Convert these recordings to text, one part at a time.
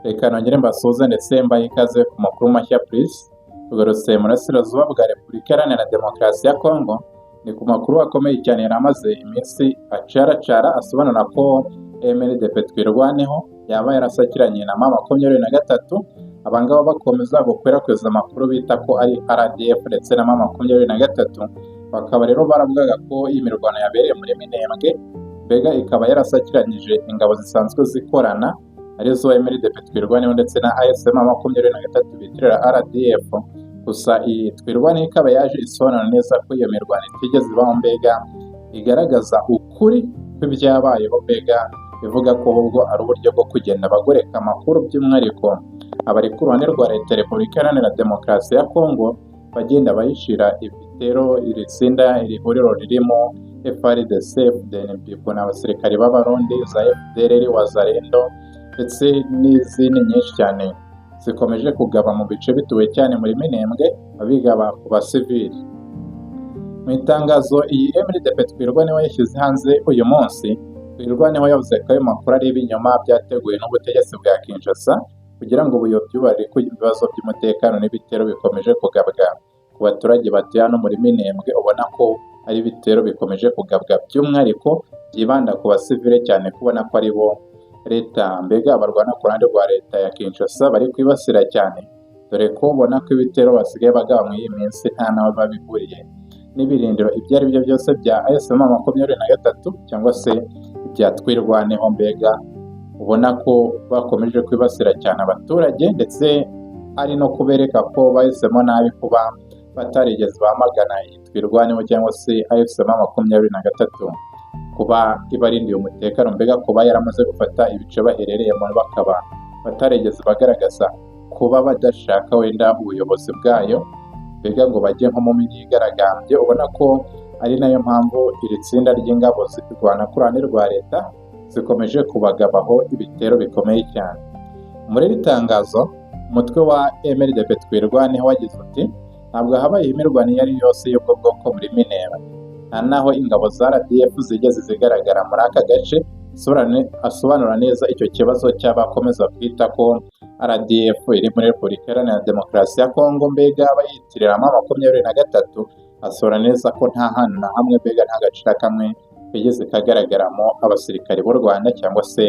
Reka nongere mbasuhuze ndetse mbahe ikaze ku makuru mashya please. Tugarutse mu burasirazuba bwa Repubulika Iharanira Demokarasi ya Kongo, ni ku makuru akomeye cyane yari amaze iminsi acaracara asobanura ko MLDP Twirwaneho yaba yarasakiranye na M23. Abangaba bakomeza gukwirakwiza amakuru bita ko ari RDF ndetse na M23, bakaba rero baravugaga ko iyi mirwano yabereye muri Minembwe, mbega ikaba yarasakiranyije ingabo zisanzwe zikorana arizo MLDP Twirwaneho ndetse na AFC M23 bitirira RDF. Gusa iyi Twirwaneho ikaba yaje isobanura neza ko iyo mirwano itigeze ibaho, mbega igaragaza ukuri kw'ibyabayeho, mbega bivuga ko ahubwo ari uburyo bwo kugenda bagoreka amakuru, by'umwihariko abari ku ruhande rwa Leta ya Repubulika Iharanira Demokarasi ya Kongo bagenda bayishira ibitero iri tsinda, iri huriro ririmo FARDC, FDNB n'abasirikari b'Abarundi za FDLR, Wazalendo ndetse n'izindi nyinshi cyane zikomeje kugaba mu bice bituwe cyane muri Minembwe, abigaba ku basivili. Mu itangazo iyi MLDP Twirwaneho yashyize hanze uyu munsi, Twirwaneho yavuze ko ayo makuru ari ibinyoma byateguwe n'ubutegetsi bwa Kinshasa kugira ngo buyobye ku ibibazo by'umutekano n'ibitero bikomeje kugabwa ku baturage batuye hano muri Minembwe. Ubona ko ari ibitero bikomeje kugabwa by'umwihariko byibanda ku basivile cyane, kubona ko ari bo leta, mbega abarwana ku ruhande rwa leta ya Kinshasa bari kwibasira cyane, dore ko ubona ko ibitero basigaye bagaba muri iyi minsi nta naho babihuriye n'ibirindiro ibyo ari byo byose bya AFC M23 cyangwa se ibya Twirwaneho. Mbega ubona ko bakomeje kwibasira cyane abaturage, ndetse ari no kubereka ko bahisemo nabi kuba batarigeze bamagana Twirwaneho cyangwa se AFC M23 kuba ibarindiye umutekano, mbega kuba yaramaze gufata ibice baherereyemo, bakaba batarigeze bagaragaza kuba badashaka wenda ubuyobozi bwayo, mbega ngo bajye nko mu myigaragambyo. Ubona ko ari nayo mpamvu iri tsinda ry'ingabo zirwana ku ruhande rwa leta zikomeje kubagabaho ibitero bikomeye cyane. Muri iri tangazo umutwe wa MLDP Twirwaneho wagize uti ntabwo habaye imirwano iyo ari yose y'ubwo bwoko muri Minembwe, nta naho ingabo za RDF zigeze zigaragara muri aka gace. Asobanura neza icyo kibazo cy'abakomeza kwita ko RDF iri muri Repubulika Iharanira Demokarasi ya Kongo, mbega bayitirira M23. Asobanura neza ko nta hantu na hamwe, mbega nta gace na kamwe kigeze kagaragaramo abasirikari b'u Rwanda cyangwa se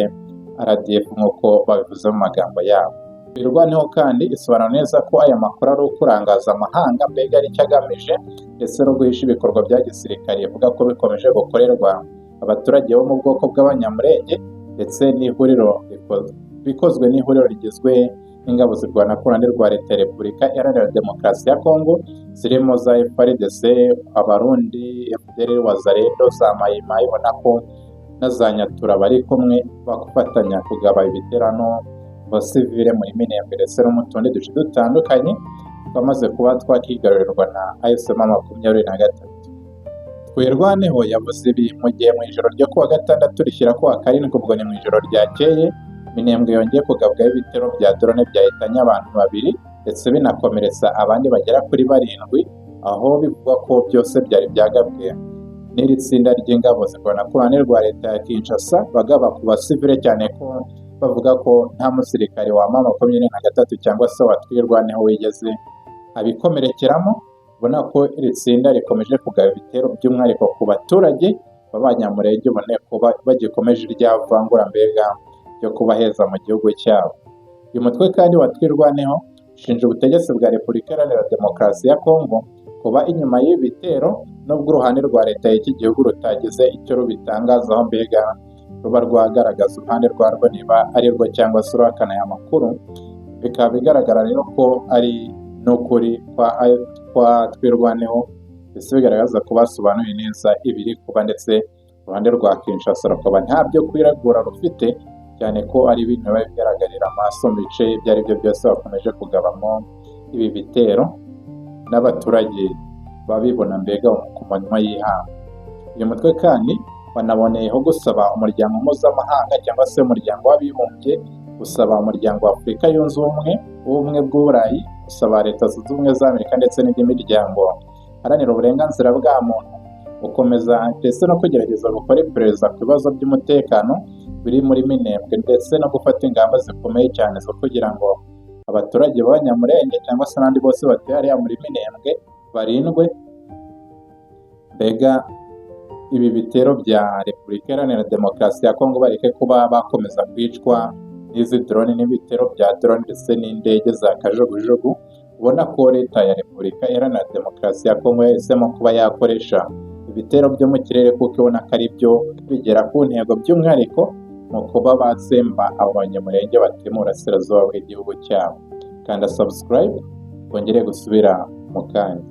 RDF nk'uko babivuze mu magambo yabo. Twirwaneho kandi isobanura neza ko aya makuru ari ukurangaza amahanga, mbega ari icyo agamije, ndetse no guhisha ibikorwa bya gisirikare ivuga ko bikomeje gukorerwa abaturage bo mu bwoko bw'Abanyamulenge, ndetse n'ihuriro bikozwe n'ihuriro rigizwe n'ingabo zirwana ku ruhande rwa Leta ya Repubulika Iharanira Demokarasi ya Kongo zirimo za FARDC, Abarundi, FDLR, Wazalendo, za Mayimayi, ubona ko na za Nyatura bari kumwe bafatanya kugaba ibiterano basivile muri Minembwe ndetse no mu tundi duce dutandukanye twamaze kuba twakigarurirwa na AFC M23. Twirwaneho yavuze ibi mu gihe mu ijoro ryo kuwa gatandatu rishyira kuwa karindwi, ubwo ni mu ijoro ryakeye, Minembwe yongeye kugabwaho ibitero bya drone byahitanye abantu 2 ndetse binakomeretsa abandi bagera kuri 7, aho bivugwa ko byose byari byagabwe n'iri tsinda ry'ingabo zirwana ku ruhande rwa leta ya Kinshasa bagaba ku basivile, cyane ko bavuga ko nta musirikare wa M23 cyangwa se wa Twirwaneho wigeze abikomerekeramo. Ubona ko iri tsinda rikomeje kugaba ibitero by'umwihariko ku baturage b'Abanyamulenge, ubone ko bagikomeje irya vangura, mbega ryo kubaheza mu gihugu cyabo. Uyu mutwe kandi wa Twirwaneho ushinja ubutegetsi bwa Repubulika Iharanira Demokarasi ya Kongo kuba inyuma y'ibitero, nubwo uruhande rwa leta y'iki gihugu rutagize icyo rubitangazaho, mbega ruba rwagaragaza uruhande rwarwo niba ari rwo cyangwa se ruhakana aya makuru. Bikaba bigaragara rero ko ari n'ukuri kwa Twirwaneho, ndetse bigaragaza ko basobanuye neza ibiri kuba, ndetse uruhande rwa Kinshasa rukaba nta byo kwiragura rufite, cyane ko ari ibintu biba bigaragarira amaso mu bice ibyo ari byo byose bakomeje kugabamo ibi bitero, n'abaturage babibona mbega ku manywa y'ihangu. Uyu mutwe kandi wanaboneyeho gusaba umuryango mpuzamahanga cyangwa se umuryango w'abibumbye, gusaba umuryango wa Afurika yunze ubumwe bw'Uburayi, gusaba Leta Zunze Ubumwe za Amerika ndetse n'indi miryango haranira uburenganzira bwa muntu gukomeza ndetse no kugerageza gukora iperereza ku bibazo by'umutekano biri muri Minembwe ndetse no gufata ingamba zikomeye cyane zo kugira ngo abaturage b'Abanyamulenge cyangwa se n'abandi bose batuye hariya muri Minembwe barindwe. Mbega ibi bitero bya Repubulika Iharanira Demokarasi ya Kongo bareke kuba bakomeza kwicwa n'izi drone n'ibitero bya drone ndetse n'indege za kajugujugu. Ubona ko leta ya Repubulika Iharanira Demokarasi ya Kongo yahisemo kuba yakoresha ibitero byo mu kirere kuko ibona ko ari byo bigera ku ntego, by'umwihariko mu kuba batsemba Abanyamulenge batuye mu burasirazuba bw'igihugu cyabo. Kanda subscribe twongere gusubira mu kanya.